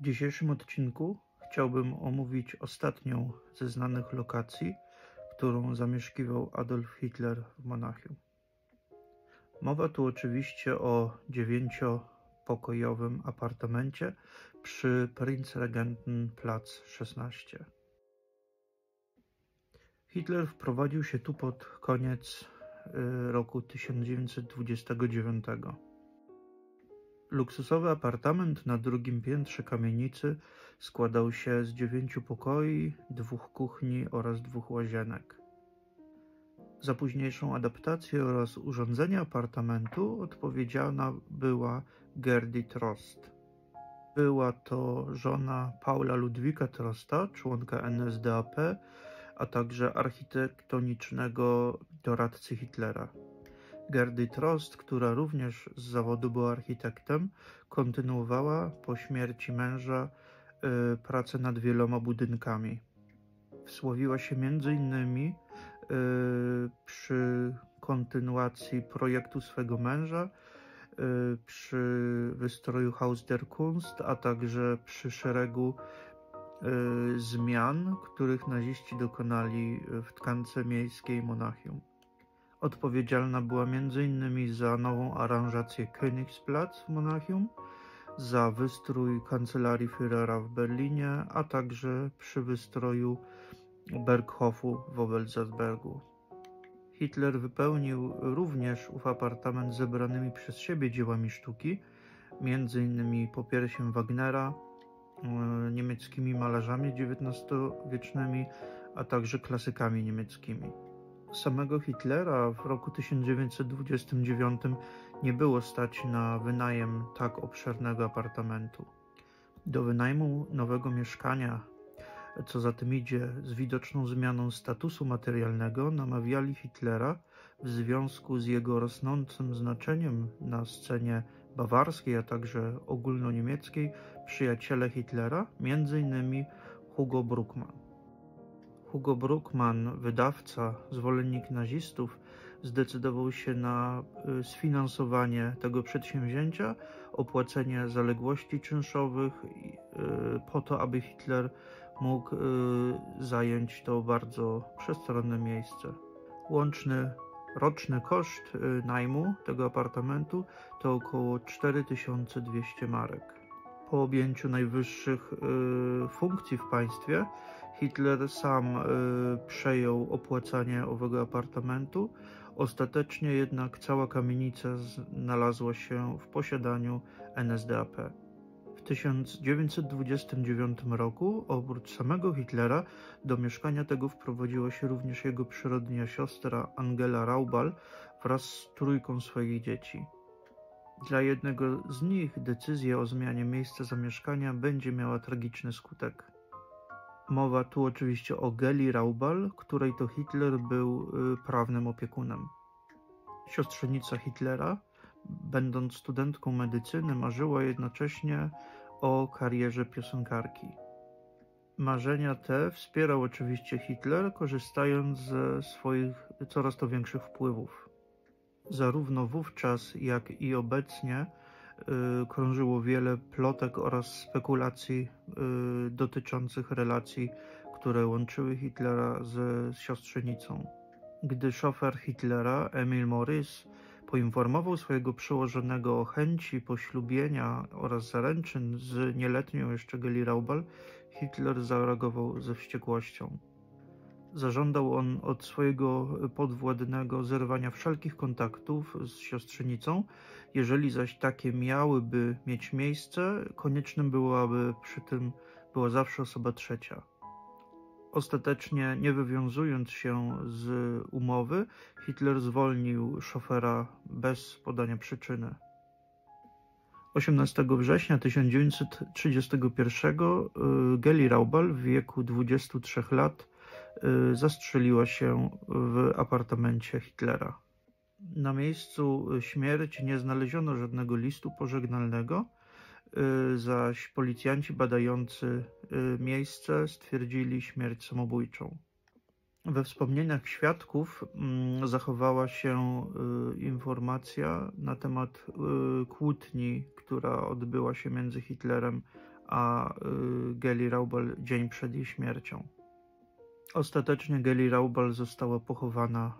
W dzisiejszym odcinku chciałbym omówić ostatnią ze znanych lokacji, którą zamieszkiwał Adolf Hitler w Monachium. Mowa tu oczywiście o 9-pokojowym apartamencie przy Prinzregentenplatz 16. Hitler wprowadził się tu pod koniec roku 1929. Luksusowy apartament na drugim piętrze kamienicy składał się z 9 pokoi, 2 kuchni oraz 2 łazienek. Za późniejszą adaptację oraz urządzenie apartamentu odpowiedzialna była Gerdy Trost. Była to żona Paula Ludwika Trosta, członka NSDAP, a także architektonicznego doradcy Hitlera. Gerdy Trost, która również z zawodu była architektem, kontynuowała po śmierci męża pracę nad wieloma budynkami. Wsławiła się m.in. Przy kontynuacji projektu swego męża, przy wystroju Haus der Kunst, a także przy szeregu zmian, których naziści dokonali w tkance miejskiej Monachium. Odpowiedzialna była m.in. za nową aranżację Königsplatz w Monachium, za wystrój kancelarii Führera w Berlinie, a także przy wystroju Berghofu w Obelsalzbergu. Hitler wypełnił również ów apartament zebranymi przez siebie dziełami sztuki, m.in. popiersiem Wagnera, niemieckimi malarzami XIX-wiecznymi, a także klasykami niemieckimi. Samego Hitlera w roku 1929 nie było stać na wynajem tak obszernego apartamentu. Do wynajmu nowego mieszkania, co za tym idzie z widoczną zmianą statusu materialnego, namawiali Hitlera w związku z jego rosnącym znaczeniem na scenie bawarskiej, a także ogólnoniemieckiej przyjaciele Hitlera, m.in. Hugo Bruckmann. Hugo Bruckmann, wydawca, zwolennik nazistów, zdecydował się na sfinansowanie tego przedsięwzięcia, opłacenie zaległości czynszowych po to, aby Hitler mógł zająć to bardzo przestronne miejsce. Łączny roczny koszt najmu tego apartamentu to około 4200 marek. Po objęciu najwyższych funkcji w państwie Hitler sam przejął opłacanie owego apartamentu. Ostatecznie jednak cała kamienica znalazła się w posiadaniu NSDAP. W 1929 roku, oprócz samego Hitlera, do mieszkania tego wprowadziła się również jego przyrodnia siostra Angela Raubal wraz z 3 swoich dzieci. Dla jednego z nich decyzja o zmianie miejsca zamieszkania będzie miała tragiczny skutek. Mowa tu oczywiście o Geli Raubal, której to Hitler był prawnym opiekunem. Siostrzenica Hitlera, będąc studentką medycyny, marzyła jednocześnie o karierze piosenkarki. Marzenia te wspierał oczywiście Hitler, korzystając ze swoich coraz to większych wpływów. Zarówno wówczas, jak i obecnie krążyło wiele plotek oraz spekulacji dotyczących relacji, które łączyły Hitlera z siostrzenicą. Gdy szofer Hitlera, Emil Morris, poinformował swojego przełożonego o chęci poślubienia oraz zaręczyn z nieletnią jeszcze Geli Raubal, Hitler zareagował ze wściekłością. Zażądał on od swojego podwładnego zerwania wszelkich kontaktów z siostrzenicą. Jeżeli zaś takie miałyby mieć miejsce, koniecznym było, aby przy tym była zawsze osoba trzecia. Ostatecznie, nie wywiązując się z umowy, Hitler zwolnił szofera bez podania przyczyny. 18 września 1931 Geli Raubal w wieku 23 lat zastrzeliła się w apartamencie Hitlera. Na miejscu śmierci nie znaleziono żadnego listu pożegnalnego, zaś policjanci badający miejsce stwierdzili śmierć samobójczą. We wspomnieniach świadków zachowała się informacja na temat kłótni, która odbyła się między Hitlerem a Geli Raubal dzień przed jej śmiercią. Ostatecznie Geli Raubal została pochowana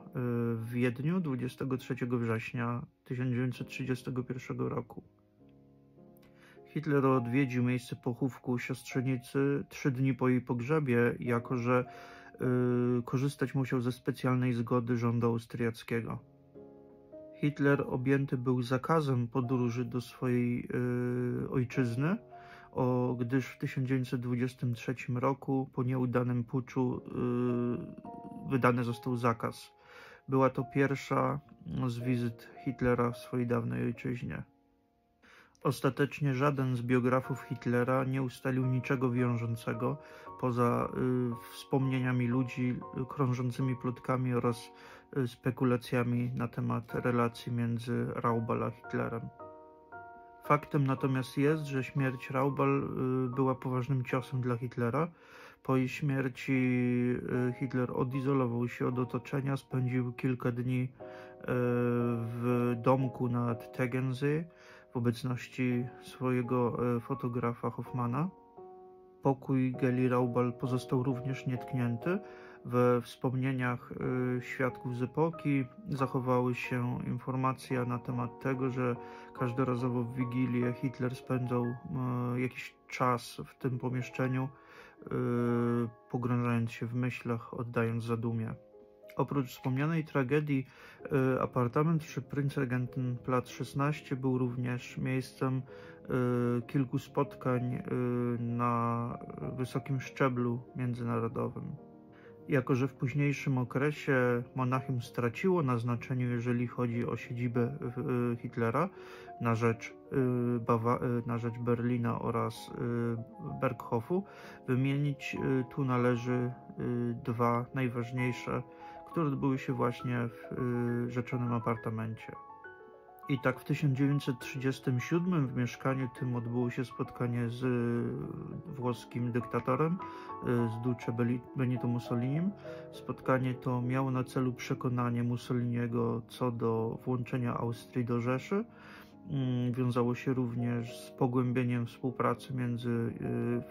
w Wiedniu 23 września 1931 roku. Hitler odwiedził miejsce pochówku siostrzenicy 3 dni po jej pogrzebie, jako że korzystać musiał ze specjalnej zgody rządu austriackiego. Hitler objęty był zakazem podróży do swojej ojczyzny, gdyż w 1923 roku po nieudanym puczu wydany został zakaz. Była to pierwsza z wizyt Hitlera w swojej dawnej ojczyźnie. Ostatecznie żaden z biografów Hitlera nie ustalił niczego wiążącego poza wspomnieniami ludzi, krążącymi plotkami oraz spekulacjami na temat relacji między Raubal a Hitlerem. Faktem natomiast jest, że śmierć Raubal była poważnym ciosem dla Hitlera. Po jej śmierci Hitler odizolował się od otoczenia, spędził kilka dni w domku nad Tegernsee w obecności swojego fotografa Hoffmana. Pokój Geli Raubal pozostał również nietknięty. We wspomnieniach świadków z epoki zachowały się informacje na temat tego, że każdorazowo w Wigilię Hitler spędzał jakiś czas w tym pomieszczeniu, pogrążając się w myślach, oddając zadumie. Oprócz wspomnianej tragedii, apartament przy Prinzregentenplatz 16 był również miejscem kilku spotkań na wysokim szczeblu międzynarodowym. Jako że w późniejszym okresie Monachium straciło na znaczeniu, jeżeli chodzi o siedzibę Hitlera na rzecz Berlina oraz Berghofu, wymienić tu należy dwa najważniejsze, które odbyły się właśnie w rzeczonym apartamencie. I tak w 1937 w mieszkaniu tym odbyło się spotkanie z włoskim dyktatorem, z Duce Benito Mussolinim. Spotkanie to miało na celu przekonanie Mussoliniego co do włączenia Austrii do Rzeszy. Wiązało się również z pogłębieniem współpracy między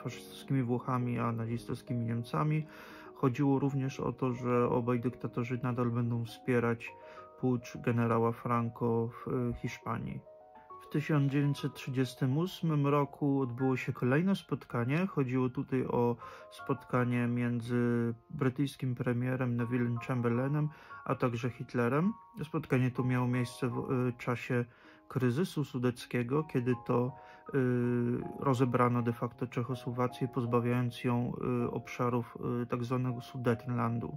faszystowskimi Włochami a nazistowskimi Niemcami. Chodziło również o to, że obaj dyktatorzy nadal będą wspierać pucz generała Franco w Hiszpanii. W 1938 roku odbyło się kolejne spotkanie. Chodziło tutaj o spotkanie między brytyjskim premierem Nevillem Chamberlainem, a także Hitlerem. Spotkanie to miało miejsce w czasie kryzysu sudeckiego, kiedy to rozebrano de facto Czechosłowację, pozbawiając ją obszarów tzw. Sudetenlandu.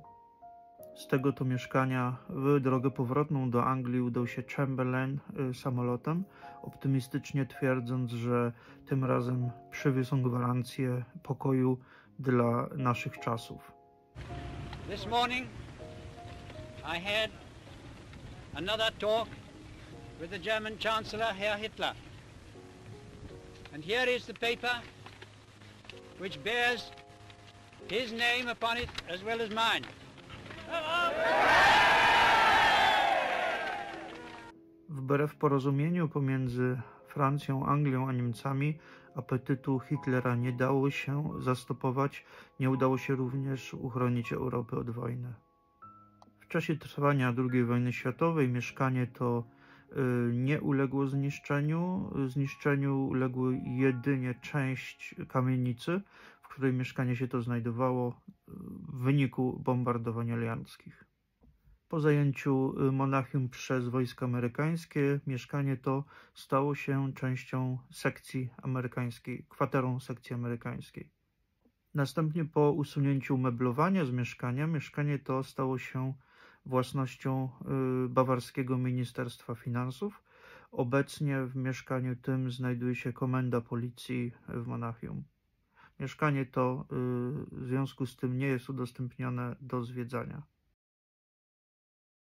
Z tego to mieszkania w drogę powrotną do Anglii udał się Chamberlain samolotem, optymistycznie twierdząc, że tym razem przywiózł gwarancję pokoju dla naszych czasów. This morning I had another talk with the German Chancellor, Herr Hitler. And here is the paper which bears his name upon it as well as mine. Wbrew porozumieniu pomiędzy Francją, Anglią a Niemcami apetytu Hitlera nie dało się zastopować, nie udało się również uchronić Europy od wojny. W czasie trwania II wojny światowej mieszkanie to nie uległo zniszczeniu. Zniszczeniu uległa jedynie część kamienicy, w której mieszkanie się to znajdowało w wyniku bombardowań alianckich. Po zajęciu Monachium przez wojska amerykańskie mieszkanie to stało się częścią sekcji amerykańskiej, kwaterą sekcji amerykańskiej. Następnie po usunięciu umeblowania z mieszkania, mieszkanie to stało się własnością bawarskiego Ministerstwa Finansów. Obecnie w mieszkaniu tym znajduje się komenda policji w Monachium. Mieszkanie to w związku z tym nie jest udostępnione do zwiedzania.